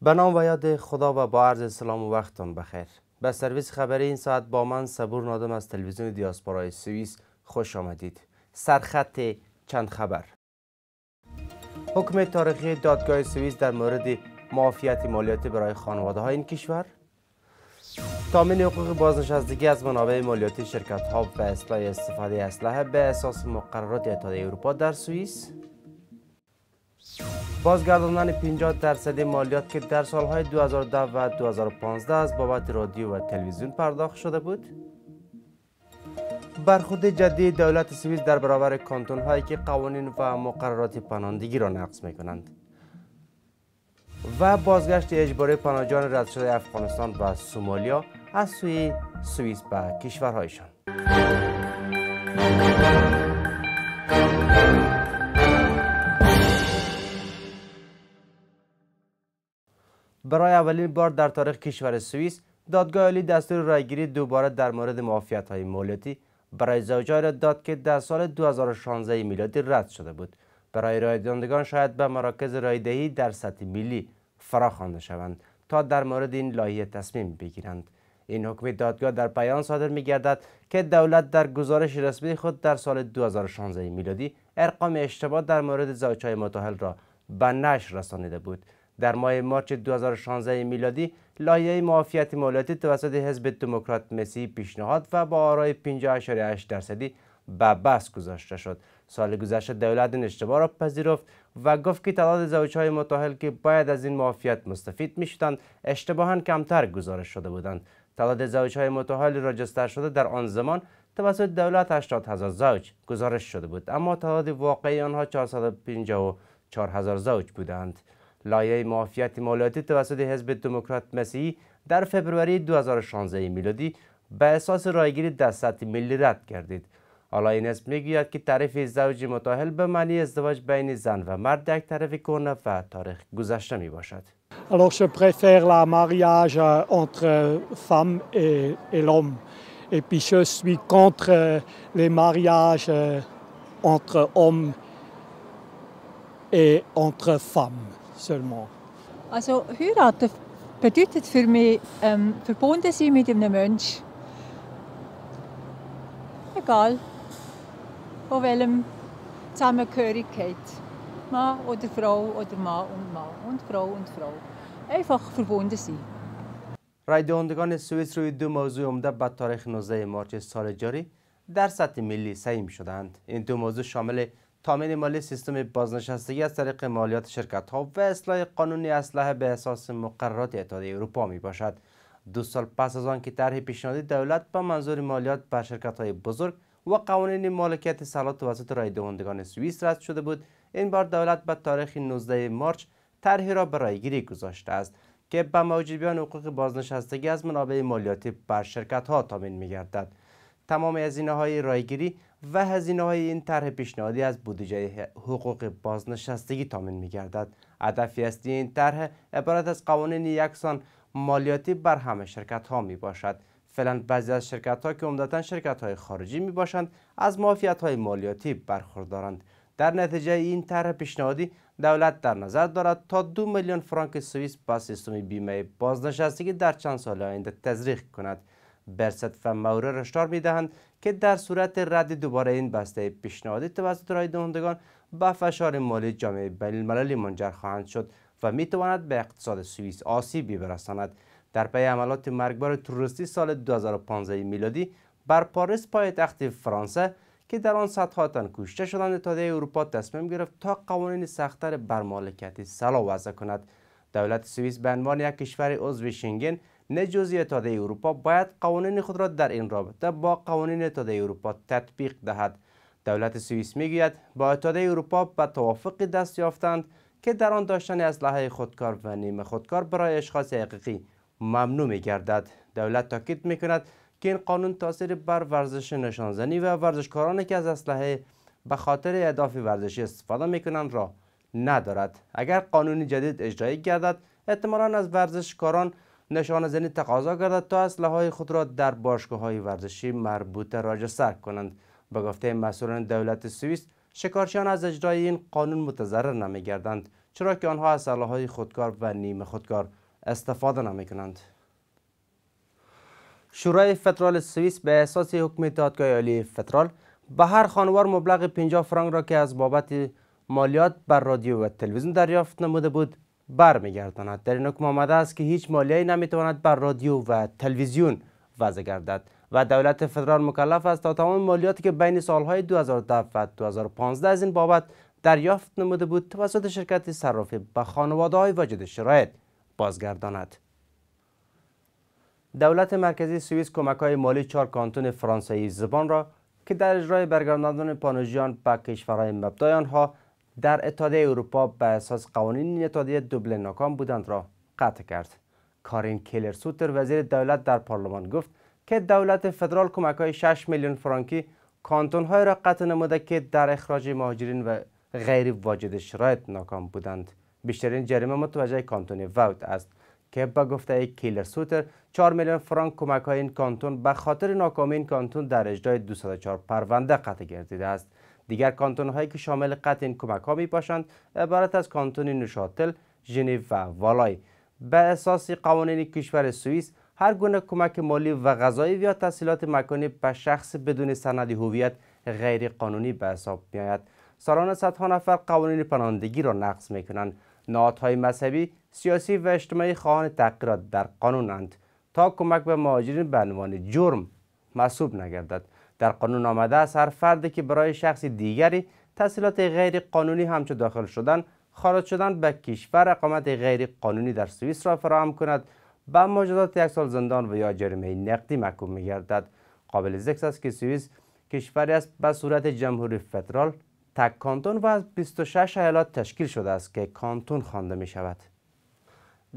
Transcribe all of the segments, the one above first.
به نام و یاد خدا و با عرض سلام و وقتتان بخیر. به سرویس خبری این ساعت با من صبور نادم از تلویزیون دیاسپورای سوئیس خوش آمدید. سرخط چند خبر. حکم تاریخی دادگاه سوئیس در مورد معافیت مالیاتی برای خانواده های این کشور. تامین حقوق بازنشستگی از منابع مالیاتی شرکت ها و اصلاح استفاده اسلحه به اساس مقررات اتحادیه اروپا در سوئیس. بازگرداندن 50% مالیات که در سالهای 2010 و 2015 از بابت رادیو و تلویزیون پرداخت شده بود. برخورد جدی دولت سوئیس در برابر کانتون هایی که قوانین و مقررات پناهندگی را نقض می کنند. و بازگشت اجباری پناهجویان رد شده افغانستان و سومالیا از سوی سوئیس به کشورهایشان. برای اولین بار در تاریخ کشور سوئیس، دادگاه عالی دستور رایگیری دوباره در مورد معافیت‌های مالیاتی برای زوج‌ها را داد که در سال 2016 میلادی رد شده بود. برای رای دهندگان شاید به مراکز رایدهی در سطح ملی فراخوانده شوند تا در مورد این لایحه تصمیم بگیرند. این حکم دادگاه در بیان صادر می‌گردد که دولت در گزارش رسمی خود در سال 2016 میلادی ارقام اشتباه در مورد زوج‌های متأهل را به نشر رسانیده بود. در ماه مارچ 2016 میلادی لایحه معافیت مالیاتی توسط حزب دموکرات مسیحی پیشنهاد و با آرای 50.8% به بحث گذاشته شد. سال گذشته دولت این اشتباه را پذیرفت و گفت که تعداد زوجهای متأهل که باید از این معافیت مستفید می‌شدند اشتباهاً کمتر گزارش شده بودند. تعداد زوجهای متأهل راجستر شده در آن زمان توسط دولت 80,000 زوج گزارش شده بود، اما تعداد واقعی آنها 454,000 زوج بودند. لایحه معافیت مالیاتی توسط حزب دموکرات مسیحی در فوریه 2016 میلادی به اساس رایگیری در سطح ملی رد گردید. حالا این حزب میگوید که تعریف زوج متأهل به معنی ازدواج بین زن و مرد یک تعریف کهنه و تاریخ گذشته می باشد. Alors je préfère la mariage entre femme et l'homme. Et puis je suis contre les mariages entre hommes et entre femmes seulement. Also heiraten bedeutet für mich verbunden sein mit einem Menschen. Egal, von welchem Zusammengehörigkeit. Mann oder Frau oder Mann und Frau und Frau. Einfach verbunden sein. رای دهندگان سوئیس روی دو موضوع عمده به تاریخ 19 مارچ سال جاری در سطح ملی سهیم شدند. این دو موضوع شامل تامین مالی سیستم بازنشستگی از طریق مالیات شرکت‌ها و اصلاح قانونی اسلحه به اساس مقررات اتحادیه اروپا می باشد. 2 سال پس از آن که طرح پیشنهادی دولت به منظور مالیات بر شرکت‌های بزرگ و قوانین مالکیت سهام توسط رای دهندگان سوئیس رد شده بود، این بار دولت به تاریخ 19 مارچ طرحی را به رایگیری گذاشته است که به موجبیان حقوق بازنشستگی از منابع مالیاتی بر شرکت‌ها تامین می‌گردد. تمام هزینه‌های رایگیری و هزینه‌های این طرح پیشنهادی از بودجه حقوق بازنشستگی تامین می‌گردد. هدف اصلی این طرح عبارت از قوانین یکسان مالیاتی بر همه شرکت‌ها میباشد. فعلا بعضی از شرکت‌ها که عمدتاً شرکت‌های خارجی میباشند از معافیت‌های مالیاتی برخوردارند. در نتیجه این طرح پیشنهادی دولت در نظر دارد تا 2 میلیون فرانک سوئیس با سیستم بیمه بازنشستگی در چند سال آینده تزریق کند. برست و موره هشدار می‌دهند که در صورت رد دوباره این بسته پیشنهادی توسط رای دهندگان به فشار مالی جامعه بین‌المللی منجر خواهند شد و می‌تواند به اقتصاد سوئیس آسیبی برساند. در پی حملات مرگبار تروریستی سال 2015 میلادی بر پاریس پایتخت فرانسه که در آن صدها تن کشته شدند، اتحادیه اروپا تصمیم گرفت تا قوانین سخت‌تر بر مالکیت سلاح وضع کند. دولت سوئیس به عنوان یک کشور عضو شنگن نه جزئی اتحادیه اروپا باید قوانین خود را در این رابطه با قوانین اتحادیه اروپا تطبیق دهد. دولت سوئیس میگوید با اتحادیه اروپا به توافقی دست یافتند که در آن داشتن اسلحه خودکار و نیمه خودکار برای اشخاص حقیقی ممنوع می‌گردد. دولت تاکید می‌کند که این قانون تأثیری بر ورزش نشانزنی و ورزشکارانی که از اسلحه به خاطر اهداف ورزشی استفاده می‌کنند را ندارد. اگر قانون جدید اجرایی گردد، احتمالاً از ورزشکاران نشانه‌زنی تقاضا گردد تا اسلحه‌های خود را در باشگاه‌های ورزشی مربوطه راجستر کنند. به گفته مسئولان دولت سوئیس، شکارچیان از اجرای این قانون متضرر نمی‌گردند، چرا که آنها از سلاح‌های خودکار و نیمه خودکار استفاده نمی‌کنند. شورای فدرال سوئیس به اساس حکم دادگاه عالی فدرال به هر خانوار مبلغ 50 فرانک را که از بابت مالیات بر رادیو و تلویزیون دریافت نموده بود برمیگرداند. در این حکم آمده است که هیچ مالیه‌ای نمیتواند بر رادیو و تلویزیون وضع گردد و دولت فدرال مکلف است تا تمام مالیاتی که بین سالهای 2010 و 2015 از این بابت دریافت نموده بود توسط شرکت صرافی به خانواده‌های واجد شرایط بازگرداند. دولت مرکزی سوئیس کمک‌های مالی 4 کانتون فرانسوی زبان را که در اجرای برگرداندن پانوژیان به کشورهای مبدأ آنها در اتحادیه اروپا به اساس قوانین این اتحادیه دوبلین ناکام بودند را قطع کرد. کارین کیلر سوتر وزیر دولت در پارلمان گفت که دولت فدرال کمک‌های 6 میلیون فرانکی کانتون‌های را قطع نموده که در اخراج مهاجرین و غیر واجد شرایط ناکام بودند. بیشترین جریمه متوجه کانتون وود است که به گفته کیلر سوتر 4 میلیون فرانک کمک‌های این کانتون به خاطر ناکامی این کانتون در اجرای 204 پرونده قطع گردیده است. دیگر کانتون‌هایی که شامل قطع این کمک‌ها می‌باشند عبارت از کانتون نوشاتل، ژنو و والای. به اساس قوانین کشور سوئیس هر گونه کمک مالی و غذایی یا تسهیلات مکانی به شخص بدون سند هویت غیر قانونی به حساب می‌آید. سالانه صدها نفر قوانین پناهندگی را نقض می‌کنند. نهادهای مذهبی، سیاسی و اجتماعی خواهان تغییرات در قانونند تا کمک به مهاجرین به عنوان جرم محسوب نگردد. در قانون آمده است هر فردی که برای شخص دیگری تسهیلات غیر قانونی همچون داخل شدن، خارج شدن به کشور، اقامت غیر قانونی در سوئیس را فراهم کند به مجازات 1 سال زندان و یا جریمه نقدی محکوم می‌گردد. قابل ذکر است که سوئیس کشوری است به صورت جمهوری فدرال تک کانتون و از 26 ایالات تشکیل شده است که کانتون خوانده می شود.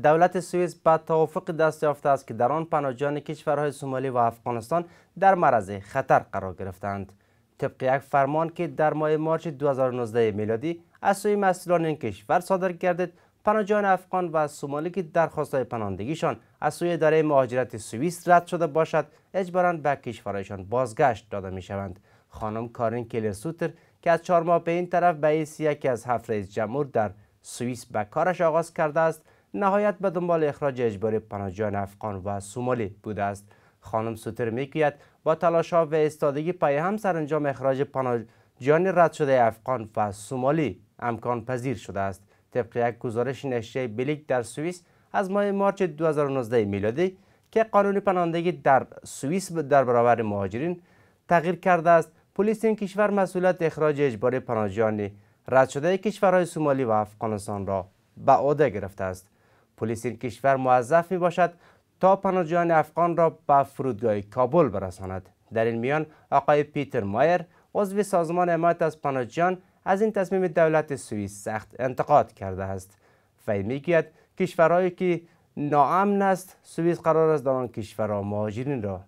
دولت سوئیس با توافق دست یافته است که در آن پناهجویان کشورهای سومالی و افغانستان در معرض خطر قرار گرفتند. طبق یک فرمان که در ماه مارچ 2019 میلادی از سوی مسئولان این کشور صادر گردید، پناهجویان افغان و سومالی که درخواست‌های پناهندگیشان از سوی اداره مهاجرت سوئیس رد شده باشد اجباراً به کشورشان بازگشت داده می شوند. خانم کارین کیلر سوتر که از 4 ماه به این طرف به حیث یکی از 7 رئیس جمهور در سوئیس به کارش آغاز کرده است، نهایت به دنبال اخراج اجباری پناهجویان افغان و سومالی بوده است. خانم سوتر میگوید با تلاش‌ها و ایستادگی پای هم سرانجام اخراج پناهجویان رد شده افغان و سومالی امکان پذیر شده است. طبق یک گزارش نشریه بلیک در سوئیس از ماه مارچ 2019 میلادی که قانون پناهندگی در سوئیس در برابر مهاجرین تغییر کرده است، پلیس این کشور مسئولیت اخراج اجباری پناهجویان رد شده کشورهای سومالی و افغانستان را به عهده گرفته است. پلیس این کشور موظف می باشد تا پناهجویان افغان را به فرودگاه کابل برساند. در این میان آقای پیتر مایر عضو سازمان حمایت از پناهجویان از این تصمیم دولت سوئیس سخت انتقاد کرده است. وی میگوید کشورهایی که ناامن است سوئیس قرار است در آن کشورها مهاجرین را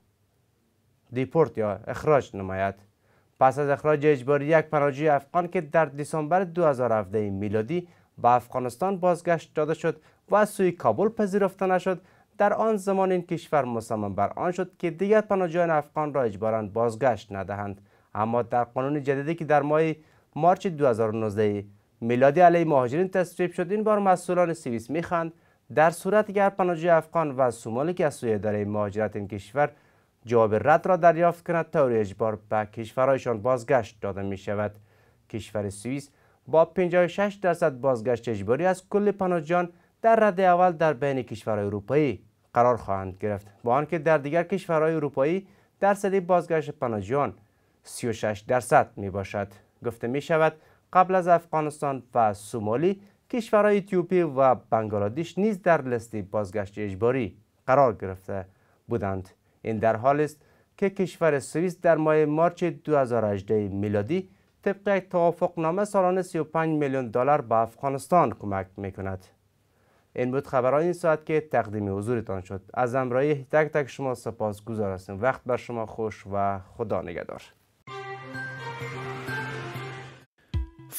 دیپورت یا اخراج نماید. پس از اخراج اجباری یک پناهجوی افغان که در دسامبر 2017 میلادی به افغانستان بازگشت داده شد و از سوی کابل پذیرفته نشد، در آن زمان این کشور مصمم بر آن شد که دیگر پناهجویان افغان را اجباراً بازگشت ندهند. اما در قانون جدیدی که در ماه مارچ 2019 میلادی علیه مهاجرین تصویب شد، این بار مسئولان سوئیس میخواهند در صورتی که هر پناهجوی افغان و سومالی که از سوی اداره مهاجرت این کشور جواب رد را دریافت کند طور اجبار به کشورهایشان بازگشت داده می شود. کشور سوئیس با 56% بازگشت اجباری از کل پناهجویان در رده اول در بین کشورهای اروپایی قرار خواهند گرفت، با آنکه در دیگر کشورهای اروپایی درصد بازگشت پناهجویان 36% می باشد. گفته می شود قبل از افغانستان و سومالی کشورهای اتیوپی و بنگلادش نیز در لیست بازگشت اجباری قرار گرفته بودند. این در حالی است که کشور سوئیس در ماه مارچ 2018 میلادی طبق یک توافقنامه سالانه 35 میلیون دلار به افغانستان کمک میکند. این بود خبرهای این ساعت که تقدیم حضورتان شد. از همراهی تک تک شما سپاسگزار هستیم. وقت بر شما خوش و خدا نگهدار.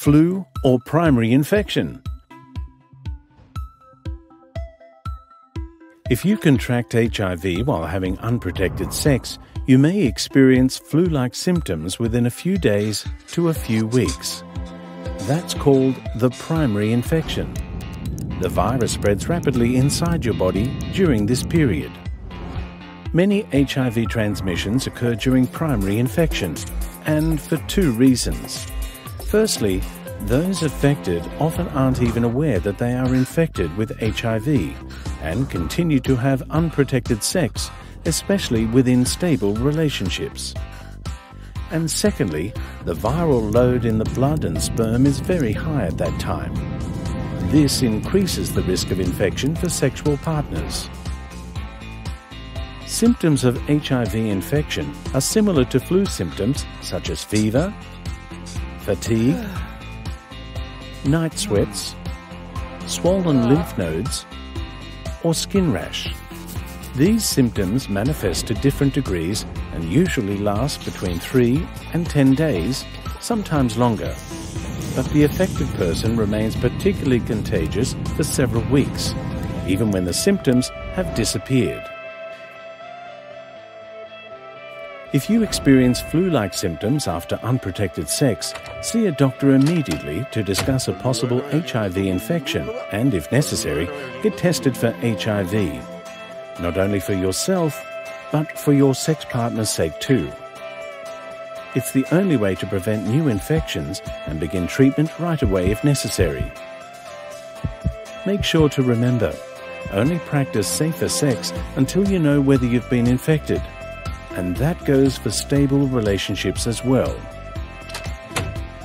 Flu or primary infection. If you contract HIV while having unprotected sex, you may experience flu-like symptoms within a few days to a few weeks. That's called the primary infection. The virus spreads rapidly inside your body during this period. Many HIV transmissions occur during primary infection, and for two reasons. Firstly, those affected often aren't even aware that they are infected with HIV and continue to have unprotected sex, especially within stable relationships. And secondly, the viral load in the blood and sperm is very high at that time. This increases the risk of infection for sexual partners. Symptoms of HIV infection are similar to flu symptoms such as fever, fatigue, night sweats, swollen lymph nodes, or skin rash. These symptoms manifest to different degrees and usually last between 3 and 10 days, sometimes longer. But the affected person remains particularly contagious for several weeks, even when the symptoms have disappeared. If you experience flu-like symptoms after unprotected sex, see a doctor immediately to discuss a possible HIV infection and, if necessary, get tested for HIV. Not only for yourself, but for your sex partner's sake too. It's the only way to prevent new infections and begin treatment right away if necessary. Make sure to remember, only practice safer sex until you know whether you've been infected. And that goes for stable relationships as well.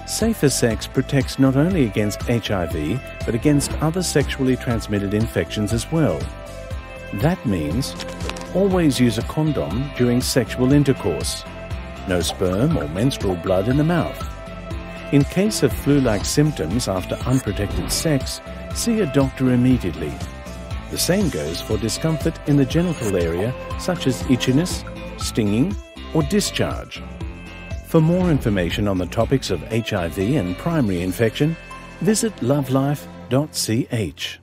Safer sex protects not only against HIV, but against other sexually transmitted infections as well. That means always use a condom during sexual intercourse. No sperm or menstrual blood in the mouth. In case of flu-like symptoms after unprotected sex, see a doctor immediately. The same goes for discomfort in the genital area, such as itchiness, stinging, or discharge. For more information on the topics of HIV and primary infection, visit lovelife.ch.